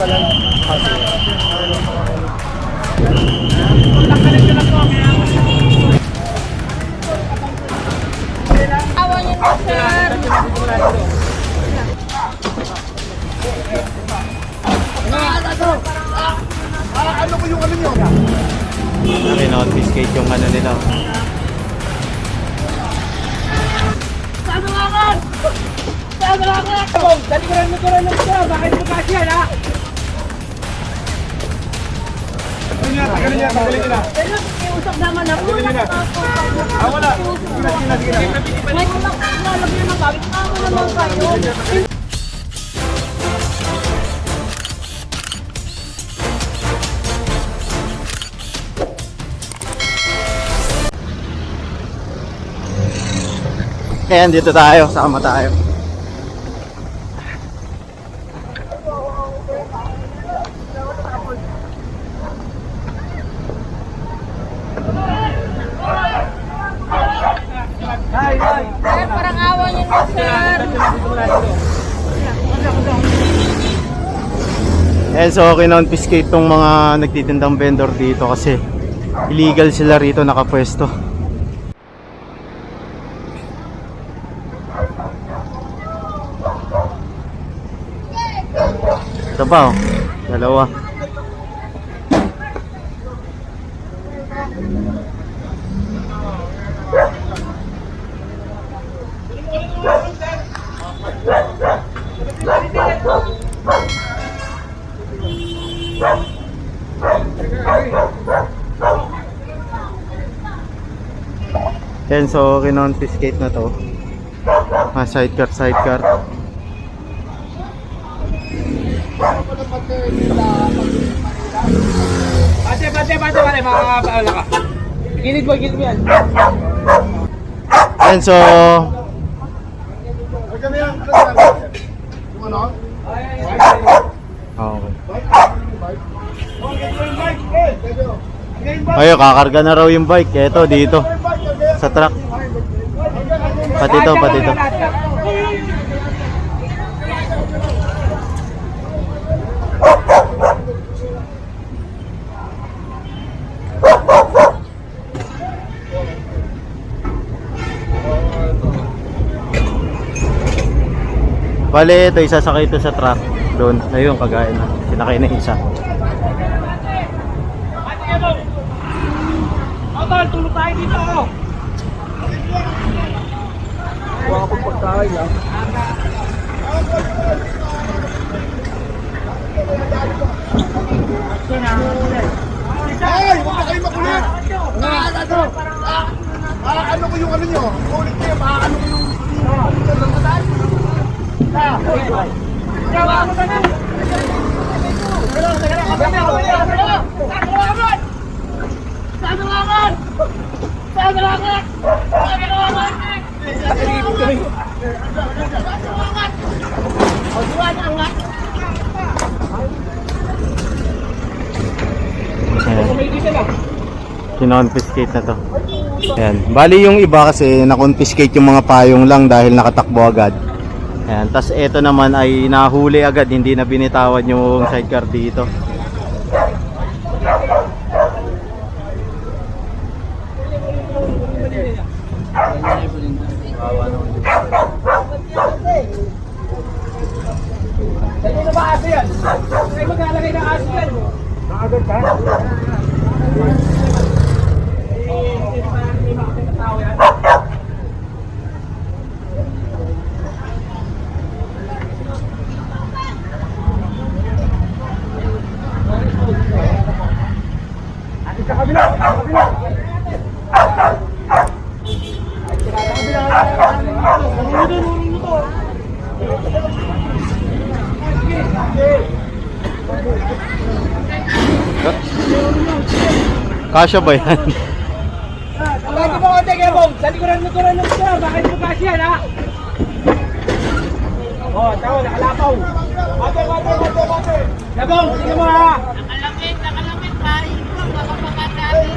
Awan yun na, sir. Ano ko yung ano nyo? Confiscate yung ano nila. Saan nga nga? Saan nga nga? Talikuran mo siya. Bakit mo kasi yan, ha? Tagalin niya. Pero, iusap naman ako. Wala. Sige na. May kulak lalagyan ng gamit. Ako naman kayo. Ayan, dito tayo. Sama tayo. Sir, parang awan yun na, sir. Ayan, so kinonfiscate tong mga nagtitindang vendor dito kasi illegal sila rito nakapwesto. Ito pa, oh. Dalawa. Yan, so kinonfiscate na to. Sidecar. Pate, makakapaala ka. Gilid mo yan. Yan, so Ano yan? Yung ano? okay. Ayun, kakarga na raw yung bike. Eto, dito. Sa truck. Pati to. Bale, ito isasakay ito sa truck. Doon, ayun, kagaya na. Sinakay na isa. Tol, tulog tayo dito. Huwag akong pagkain lang. Ay! Huwag na kayo makulit! Ano ko yung ano nyo? Ulit kayo, ano ko yung... Kinonfiscate na to. Ayan. Bali yung iba kasi na-confiscate yung mga payong lang dahil nakatakbo agad. Ayan. Tas eto naman ay nahuli agad, hindi na binitawan yung sidecar dito. Dali na ba aso yan? Ay maglalagay ng aso yan. Nakagad ka? Sa kabila! Kasya ba yan? Bakit mo konti kayo, Bong? Sa likuran mo siya. Bakit mo kasi yan, ha? Oh, tao, nakalapaw. Ate. Nabong, sige mo, ha? Nakalamit, pari. Baka makatabi.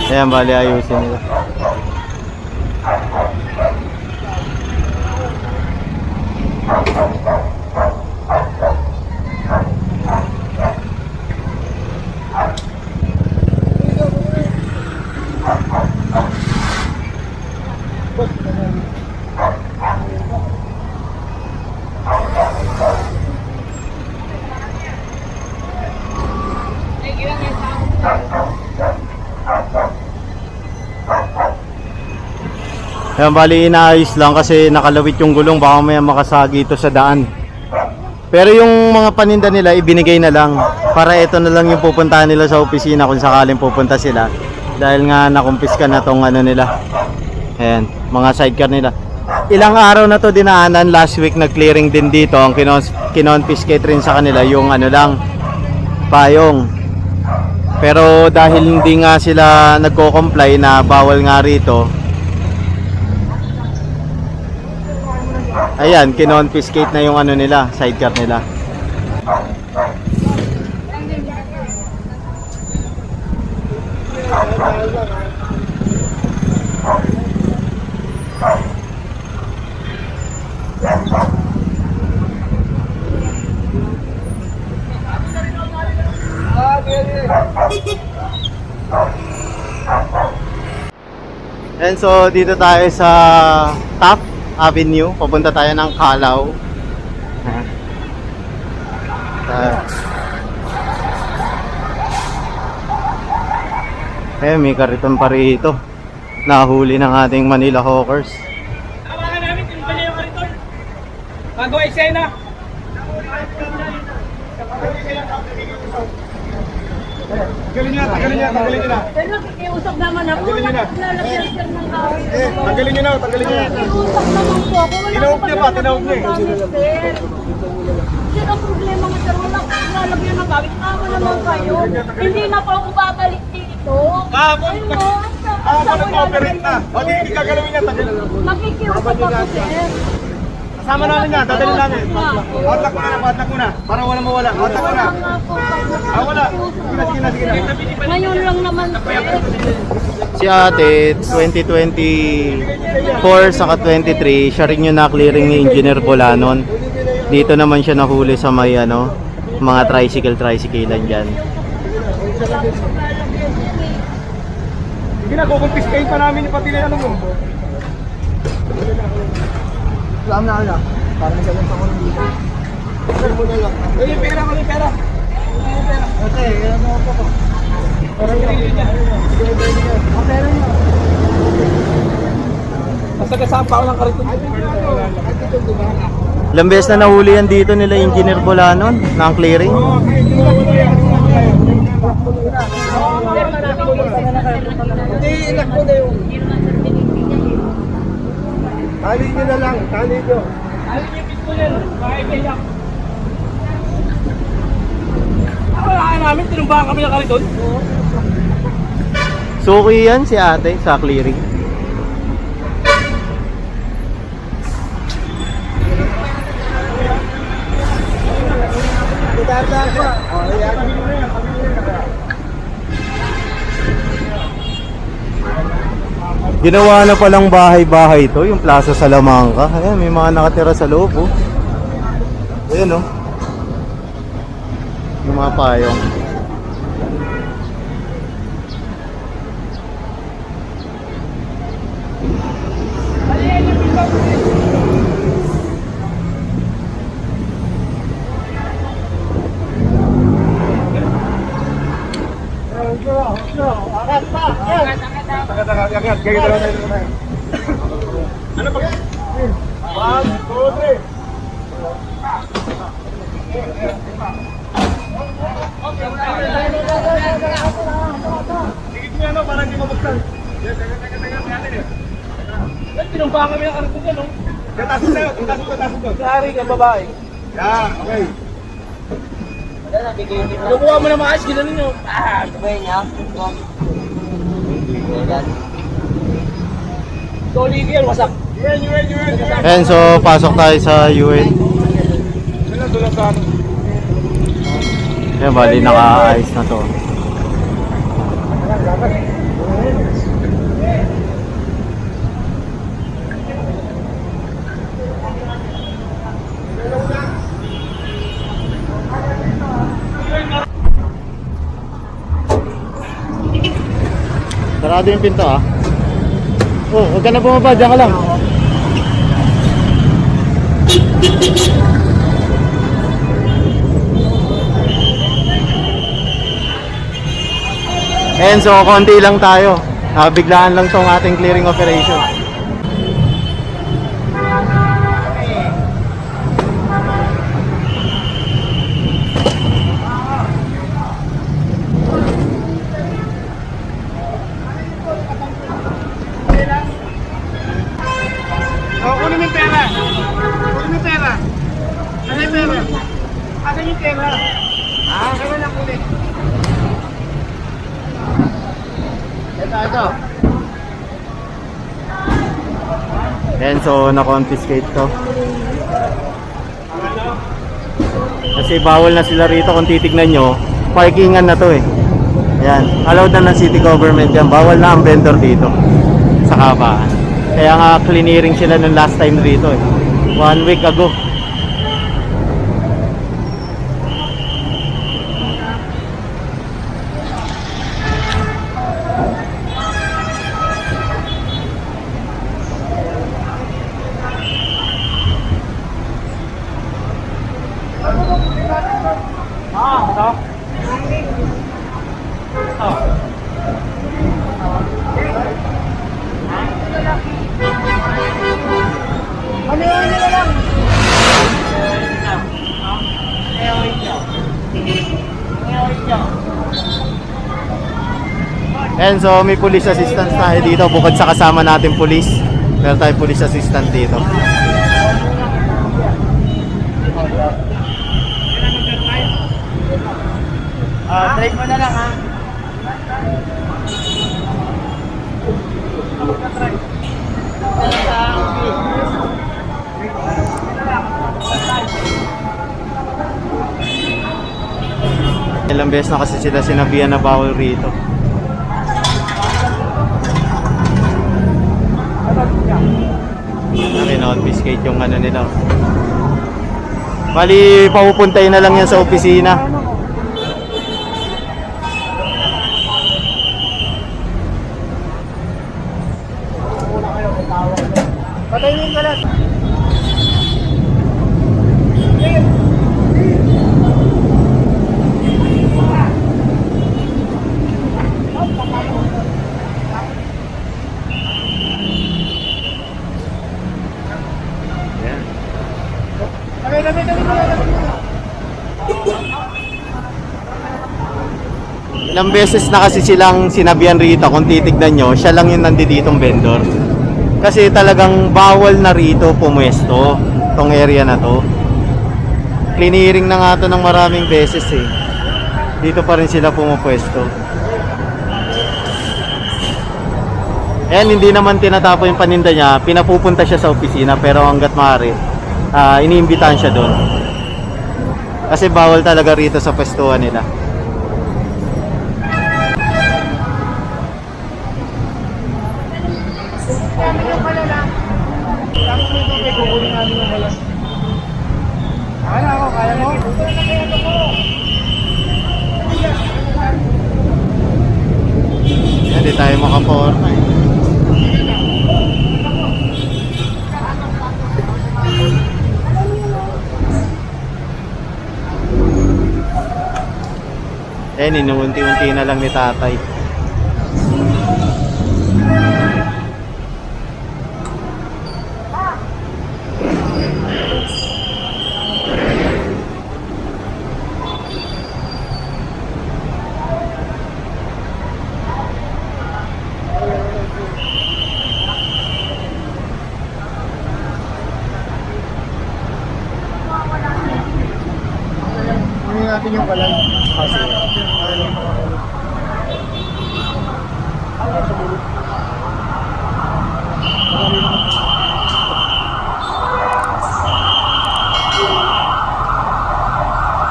Ayan, bali ayusin nila. Ayan, bali inaayos lang kasi nakalawit yung gulong, baka may makasagi ito sa daan. Pero yung mga paninda nila ibinigay na lang para ito na lang yung pupuntahan nila sa opisina kung sakaling pupunta sila. Dahil nga nakumpiska na tong ano nila. Ayan, mga sidecar nila. Ilang araw na to dinaanan, last week nag-clearing din dito. Ang kinonfiscate rin sa kanila yung ano lang, payong. Pero dahil hindi nga sila nagko-comply na bawal nga rito, ayan, kinonfiscate na yung ano nila, sidecar nila. And so dito tayo sa Taft Avenue, papunta tayo ng Calao. May kariton pa rito. Nahuli ng ating Manila Hawkers. Tawagan namin, tinubali yung kariton. Bago eksena. Tanggalin niyo na, tanggalin niyo na, tanggalin niyo na. Pero nakikiusap naman ako. Tanggalin niyo na. Lalagyan sir ng gamit. Tanggalin niyo na, tanggalin niyo na. Nakikiusap naman po ako. Wala Tinawag akong niya pa, tinawag niya eh. gamit, sir. Sir, ang problema mo sir, wala akong lalagyan ng gamit. Tama naman kayo. Hindi na po ako babalik dito. Ayun mo, ang sa Nag-operate na. O, di gagalawin niya, tanggalin. Nakikiusap ako sir. Kasama namin na, dadalhin namin. Kontak mo na, kontak mo na. Para wala mawala. Kontak mo na. Ah, wala. Sige na, sige na. Ngayon lang naman sir. Si ate, 2024 saka 23, siya rin yung na-clearing ni Engineer Bolanon. Dito naman siya nahuli sa may ano, mga tricycle-tricyclean dyan. Sige na, kukumpiskain pa namin pati na ano mo. Alam na, alam. Para may gawin pa ko ng dito. Sige mo na lang. Ay, yung pera, yung pera. Ate, yan mo po ko. Pera niya. Pera niya. Nasagasaan pa ako ng kariton. Ilang beses na nahuli yan dito nila Engineer Bolanon, ng clearing. Hindi, inak ko na yung. Tali nyo na lang, tali nyo. Ayun yung pit ko yan. Makaibiyak. Wala namin, tinumbahan kami ng kariton. Suki yan si ate sa clearing. Dada siya. O, ayan. Ginawa na palang bahay-bahay to, yung Plaza Salamanca. Ayan, may mga nakatira sa loob, oh. Ayan, oh. Yung mga payong. Agad, gagawin na tayo. Ano ba? 1, 2, 3. Sige mo ano, para hindi mabuksan. Tinumbahan kami ng kariton yan, no? Tasok tayo, tasok ko. Sari ka, babae. Yeah, okay. Nakuha mo na maayos, ginanin nyo. Toligi yan, wasak. Yun. Ayan, so pasok tayo sa UN. Doon sa ano. Ayan, bali naka-ayos na to. Sarado yung pinto, ah. Oh, huwag ka na bumaba, dyan ka lang. And so, konti lang tayo. Biglaan lang tong ating clearing operation. Kunin mo yung pera. Kunin mo yung pera. Ano yung pera? Ano yung pera? Kaya lang kunin. Ito. And so, na-confiscate to. Kasi bawal na sila rito kung titignan nyo. Parkingan na to eh. Ayan, allowed na ng city government yan. Bawal na ang vendor dito sa Kabaan. Kaya nga clearing sila nung last time dito eh. 1 week ago. And so may police assistance tayo dito bukod sa kasama natin police. Meron tayong police assistant dito. Trade mo na lang ha. Ilang beses na kasi sila sinabihan na bawal rito. Confiscate yung ano nila. Bali, papupuntahin na lang yan sa opisina. Patayin ka lang. Ilang beses na kasi silang sinabihan rito kung titignan nyo, siya lang yung nanditong vendor. Kasi talagang bawal na rito pumuesto tong area na to. Clearing na nga to ng maraming beses eh. Dito pa rin sila pumupwesto. Ayan, hindi naman tinatapo yung paninda niya, pinapupunta siya sa opisina pero hanggat maaari, iniimbitahan siya doon. Kasi bawal talaga rito sa pwestuhan nila. Kaya mo? Hindi tayo makaporma eh. Inuunti-unti na lang ni tatay. Natin yung kalan.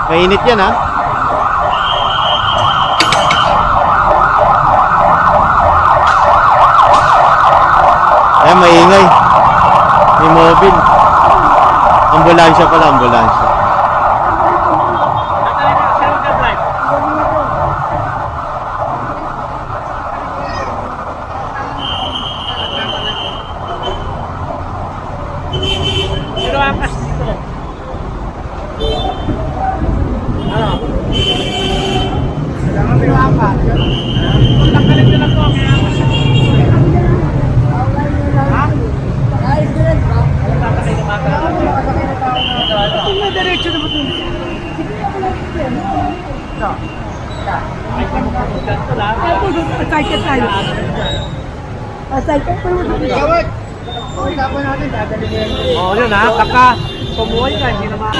Mainit yan ha. Ay, maingay. May mobile. Ambulansya pala, ambulansya. Pero angkas dito. Ano? Kailangan may angkas. Tanggalin nyo lang to. Kaya angkas. Ha? Ayos na rin ba? Alam ba kayo naman? Kung may diretso na ba ito? No. Ay, kung magpupuntan ito lang. Cycle tayo. Cycle tayo. Gawag! Okay, tapon natin. Dadali mo yan. Oo, yun ha. Kaka, tumuhay ka. Hindi naman.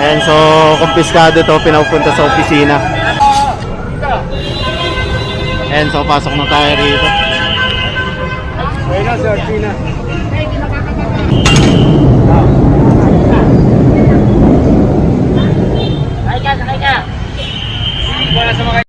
Ayan, so kumpiskado to, pinapunta sa opisina. Ayan, so pasok na tayo rito. Ayun na, Sir Tina. Sakay ka, sakay ka. Wala sa mga